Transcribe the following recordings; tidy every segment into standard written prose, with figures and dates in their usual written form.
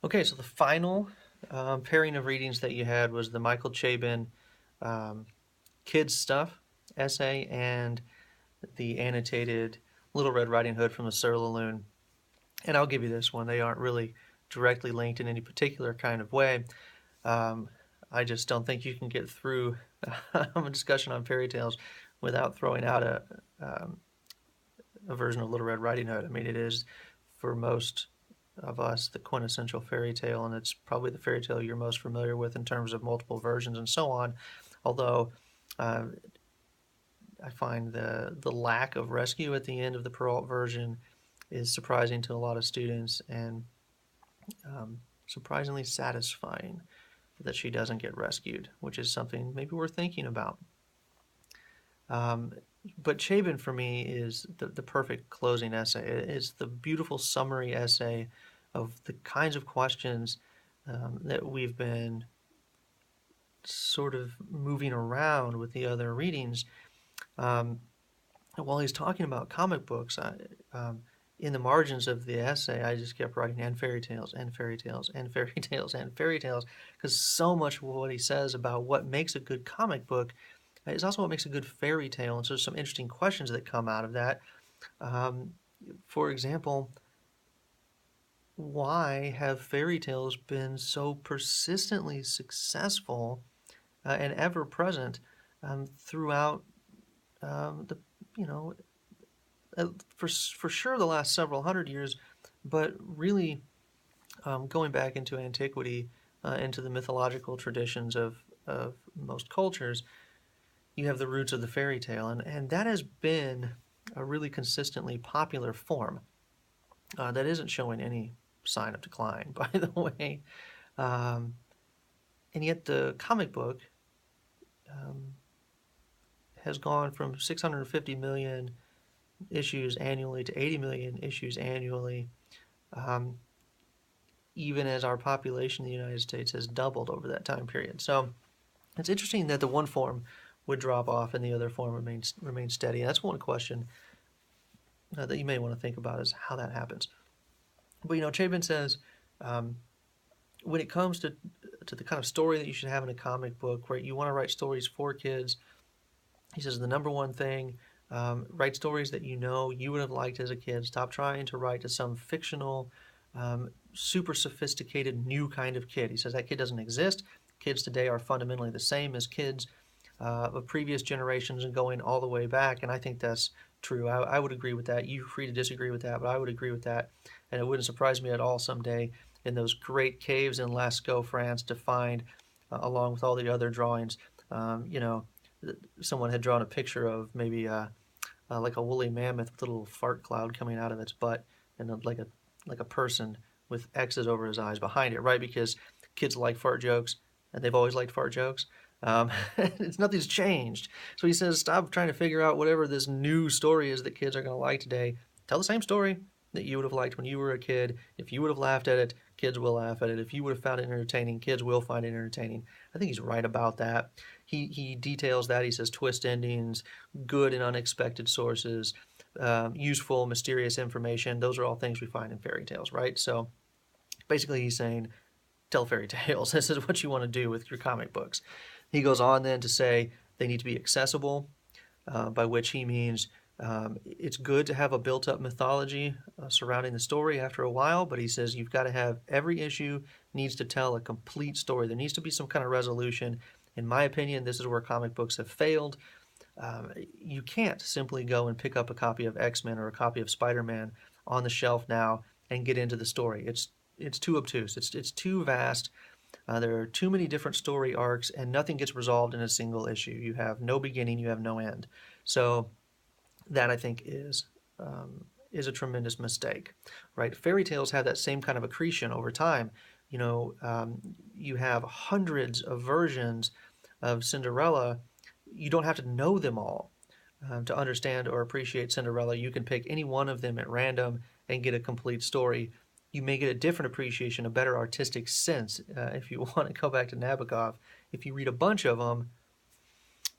Okay, so the final pairing of readings that you had was the Michael Chabon um, Kids Stuff essay and the annotated Little Red Riding Hood from the Surly. And I'll give you this one. They aren't really directly linked in any particular kind of way. Um, I just don't think you can get through a discussion on fairy tales without throwing out um, a version of Little Red Riding Hood. I mean, it is, for most of us, the quintessential fairy tale, and it's probably the fairy tale you're most familiar with in terms of multiple versions and so on. Although uh, I find the lack of rescue at the end of the Perrault version is surprising to a lot of students and surprisingly satisfying that she doesn't get rescued, which is something maybe we're thinking about. Um, but Chabon for me is the perfect closing essay. It's the beautiful summary essay of the kinds of questions that we've been sort of moving around with the other readings. Um, while he's talking about comic books, in the margins of the essay, I just kept writing and fairy tales and fairy tales and fairy tales and fairy tales because so much of what he says about what makes a good comic book is also what makes a good fairy tale. And so there's some interesting questions that come out of that. Um, for example, why have fairy tales been so persistently successful and ever present throughout the you know for sure the last several hundred years, but really going back into antiquity, into the mythological traditions of most cultures, you have the roots of the fairy tale, and that has been a really consistently popular form that isn't showing any sign of decline, by the way. Um, and yet the comic book um, has gone from 650 million issues annually to 80 million issues annually, um, even as our population in the United States has doubled over that time period. So it's interesting that the one form would drop off and the other form remains steady. That's one question that you may want to think about is how that happens. But Chabon says um, when it comes to the kind of story that you should have in a comic book, where you want to write stories for kids, he says the number one thing, write stories that you would have liked as a kid. Stop trying to write to some fictional, super sophisticated new kind of kid. He says that kid doesn't exist. Kids today are fundamentally the same as kids of previous generations and going all the way back. And I think that's true. I would agree with that. You're free to disagree with that, but I would agree with that. And it wouldn't surprise me at all someday in those great caves in Lascaux, France, to find, along with all the other drawings, you know, someone had drawn a picture of maybe like a woolly mammoth with a little fart cloud coming out of its butt, and like a person with X's over his eyes behind it, right? Because kids like fart jokes, and they've always liked fart jokes. Nothing's changed. So he says, stop trying to figure out whatever this new story is that kids are going to like today. Tell the same story that you would have liked when you were a kid. If you would have laughed at it, kids will laugh at it. If you would have found it entertaining, kids will find it entertaining. I think he's right about that. He details that. He says twist endings, good and unexpected sources, useful, mysterious information. Those are all things we find in fairy tales, right? So basically, he's saying, tell fairy tales. This is what you want to do with your comic books. He goes on then to say they need to be accessible, by which he means it's good to have a built up mythology surrounding the story after a while, but he says you've got to have every issue needs to tell a complete story. There needs to be some kind of resolution. In my opinion, this is where comic books have failed. You can't simply go and pick up a copy of X-Men or a copy of Spider-Man on the shelf now and get into the story. It's too obtuse. It's too vast. There are too many different story arcs, and nothing gets resolved in a single issue. You have no beginning, you have no end. So that I think is a tremendous mistake, right? Fairy tales have that same kind of accretion over time. You have hundreds of versions of Cinderella. You don't have to know them all to understand or appreciate Cinderella. You can pick any one of them at random and get a complete story. You may get a different appreciation, a better artistic sense, if you want to go back to Nabokov, if you read a bunch of them,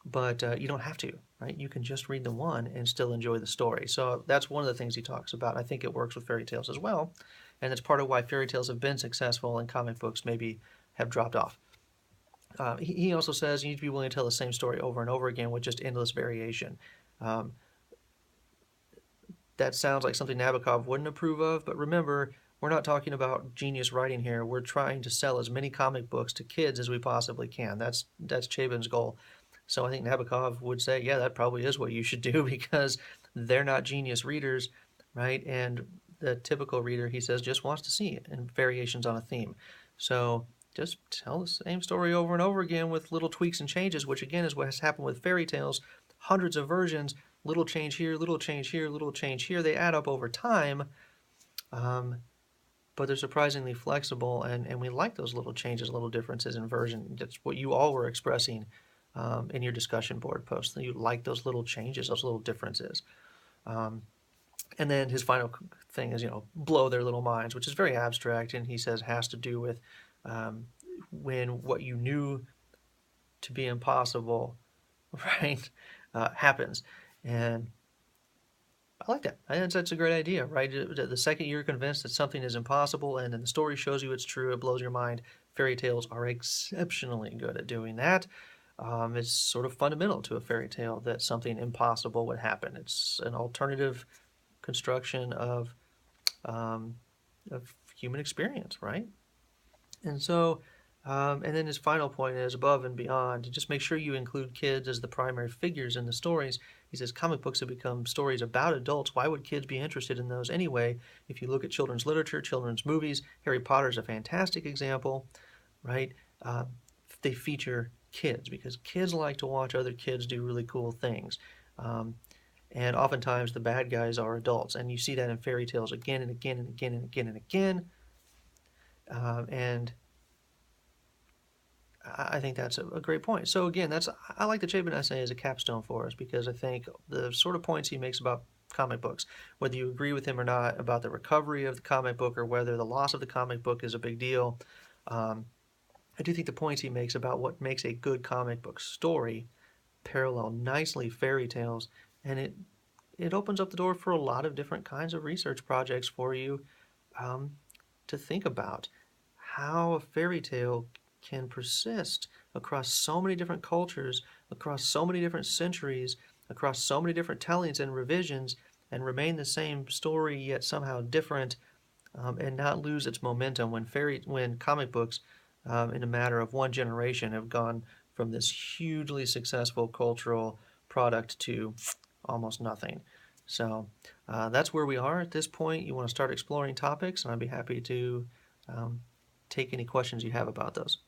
but you don't have to, right? You can just read the one and still enjoy the story. So that's one of the things he talks about. I think it works with fairy tales as well. and that's part of why fairy tales have been successful and comic books maybe have dropped off. He also says you need to be willing to tell the same story over and over again with just endless variation. Um, that sounds like something Nabokov wouldn't approve of, but remember, we're not talking about genius writing here. We're trying to sell as many comic books to kids as we possibly can. That's Chabon's goal. So I think Nabokov would say, yeah, that probably is what you should do because they're not genius readers, right? And the typical reader, he says, just wants to see it and variations on a theme. So just tell the same story over and over again with little tweaks and changes, which again is what has happened with fairy tales. Hundreds of versions, little change here, little change here, little change here. They add up over time, but they're surprisingly flexible, and we like those little changes, little differences in version. That's what you all were expressing in your discussion board post. You like those little changes, those little differences. And then his final thing is, blow their little minds, which is very abstract, and he says has to do with when what you knew to be impossible, right, happens. And I like that. I think that's a great idea, right? The second you're convinced that something is impossible and then the story shows you it's true, it blows your mind. Fairy tales are exceptionally good at doing that. It's sort of fundamental to a fairy tale that something impossible would happen. It's an alternative construction of human experience, right? And so, and then his final point is above and beyond, to just make sure you include kids as the primary figures in the stories. He says comic books have become stories about adults. Why would kids be interested in those anyway? If you look at children's literature, children's movies, Harry Potter is a fantastic example, right? They feature kids because kids like to watch other kids do really cool things. And oftentimes the bad guys are adults. And you see that in fairy tales again and again and again and again and again. And I think that's a great point. So again, I like the Chabon essay as a capstone for us because I think the sort of points he makes about comic books, whether you agree with him or not about the recovery of the comic book or whether the loss of the comic book is a big deal, I do think the points he makes about what makes a good comic book story parallel nicely fairy tales, and it opens up the door for a lot of different kinds of research projects for you to think about how a fairy tale can persist across so many different cultures, across so many different centuries, across so many different tellings and revisions, and remain the same story yet somehow different, and not lose its momentum when comic books, in a matter of one generation, have gone from this hugely successful cultural product to almost nothing. So that's where we are at this point. You want to start exploring topics, and I'd be happy to take any questions you have about those.